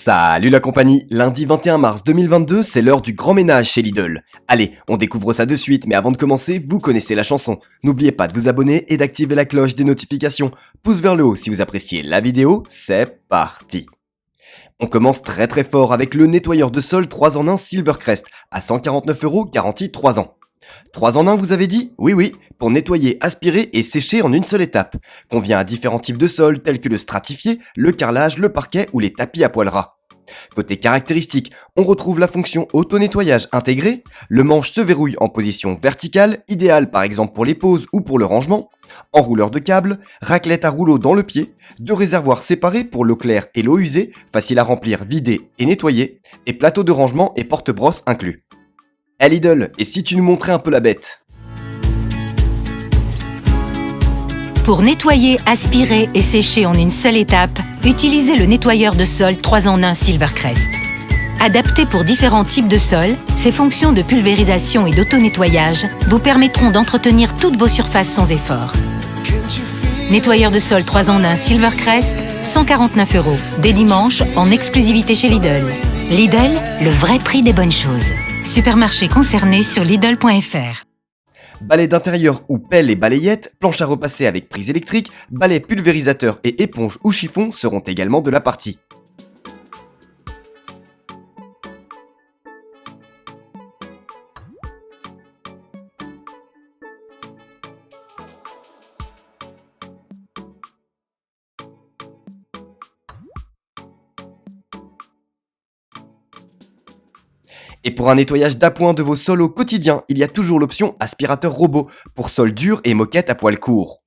Salut la compagnie, lundi 21 mars 2022, c'est l'heure du grand ménage chez Lidl. Allez, on découvre ça de suite, mais avant de commencer, vous connaissez la chanson. N'oubliez pas de vous abonner et d'activer la cloche des notifications. Pouce vers le haut si vous appréciez la vidéo, c'est parti. On commence très fort avec le nettoyeur de sol 3 en 1 Silvercrest, à 149€, garantie 3 ans. 3 en 1 vous avez dit? Oui, pour nettoyer, aspirer et sécher en une seule étape. Convient à différents types de sols tels que le stratifié, le carrelage, le parquet ou les tapis à poil ras. Côté caractéristiques, on retrouve la fonction auto-nettoyage intégrée, le manche se verrouille en position verticale, idéal par exemple pour les pauses ou pour le rangement, enrouleur de câbles, raclette à rouleau dans le pied, 2 réservoirs séparés pour l'eau claire et l'eau usée, facile à remplir, vider et nettoyer, et plateau de rangement et porte-brosse inclus. Hey Lidl, et si tu nous montrais un peu la bête? Pour nettoyer, aspirer et sécher en une seule étape, utilisez le nettoyeur de sol 3 en 1 Silvercrest. Adapté pour différents types de sols, ses fonctions de pulvérisation et d'auto-nettoyage vous permettront d'entretenir toutes vos surfaces sans effort. Nettoyeur de sol 3 en 1 Silvercrest, 149€. Dès dimanche, en exclusivité chez Lidl. Lidl, le vrai prix des bonnes choses. Supermarché concerné sur Lidl.fr. Balai d'intérieur ou pelle et balayette, planche à repasser avec prise électrique, balai pulvérisateur et éponge ou chiffon seront également de la partie. Et pour un nettoyage d'appoint de vos sols au quotidien, il y a toujours l'option aspirateur robot pour sols durs et moquettes à poil court.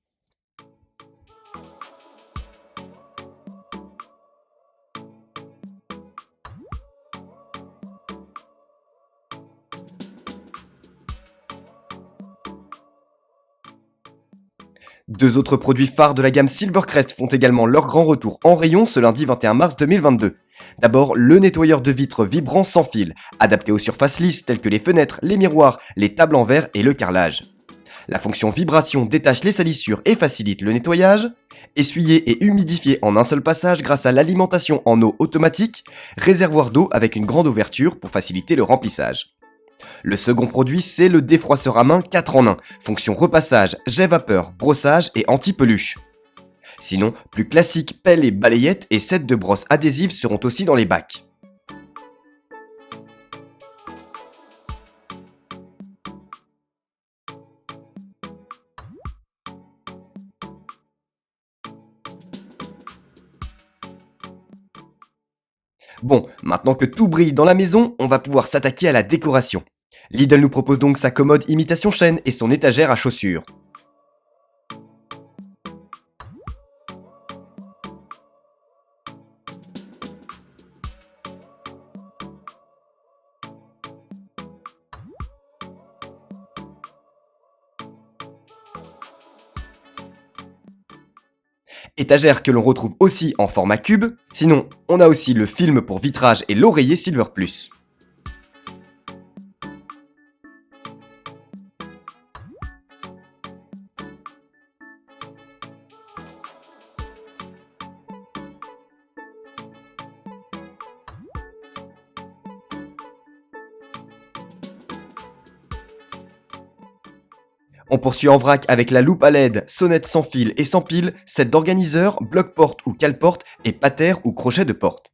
Deux autres produits phares de la gamme Silvercrest font également leur grand retour en rayon ce lundi 21 mars 2022. D'abord, le nettoyeur de vitres vibrant sans fil, adapté aux surfaces lisses telles que les fenêtres, les miroirs, les tables en verre et le carrelage. La fonction vibration détache les salissures et facilite le nettoyage. Essuyer et humidifier en un seul passage grâce à l'alimentation en eau automatique. Réservoir d'eau avec une grande ouverture pour faciliter le remplissage. Le second produit, c'est le défroisseur à main 4 en 1, fonction repassage, jet vapeur, brossage et anti-peluche. Sinon, plus classique, pelle et balayette et set de brosses adhésives seront aussi dans les bacs. Bon, maintenant que tout brille dans la maison, on va pouvoir s'attaquer à la décoration. Lidl nous propose donc sa commode imitation chaîne et son étagère à chaussures. Étagère que l'on retrouve aussi en format cube. Sinon, on a aussi le film pour vitrage et l'oreiller Silver Plus. On poursuit en vrac avec la loupe à LED, sonnette sans fil et sans pile, set d'organiseur, bloc-porte ou cale-porte et pater ou crochet de porte.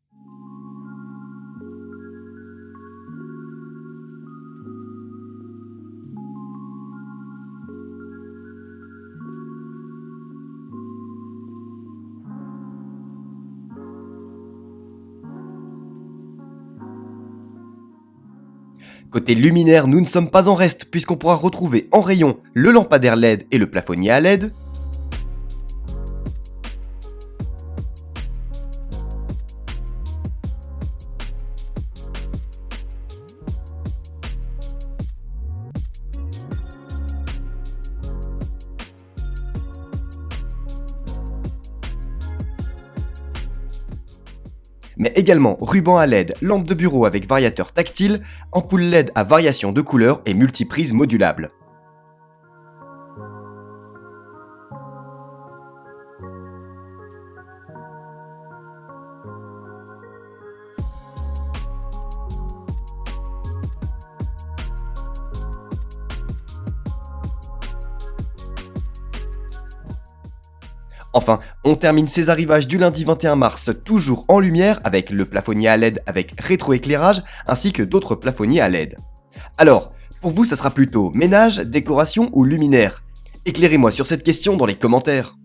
Côté luminaire, nous ne sommes pas en reste puisqu'on pourra retrouver en rayon le lampadaire LED et le plafonnier à LED, mais également ruban à LED, lampe de bureau avec variateur tactile, ampoule LED à variation de couleurs et multiprise modulable. Enfin, on termine ces arrivages du lundi 21 mars toujours en lumière avec le plafonnier à LED avec rétroéclairage ainsi que d'autres plafonniers à LED. Alors, pour vous ça sera plutôt ménage, décoration ou luminaire? Éclairez-moi sur cette question dans les commentaires.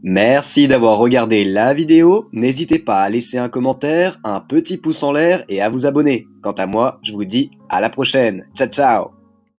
Merci d'avoir regardé la vidéo, n'hésitez pas à laisser un commentaire, un petit pouce en l'air et à vous abonner. Quant à moi, je vous dis à la prochaine. Ciao ciao!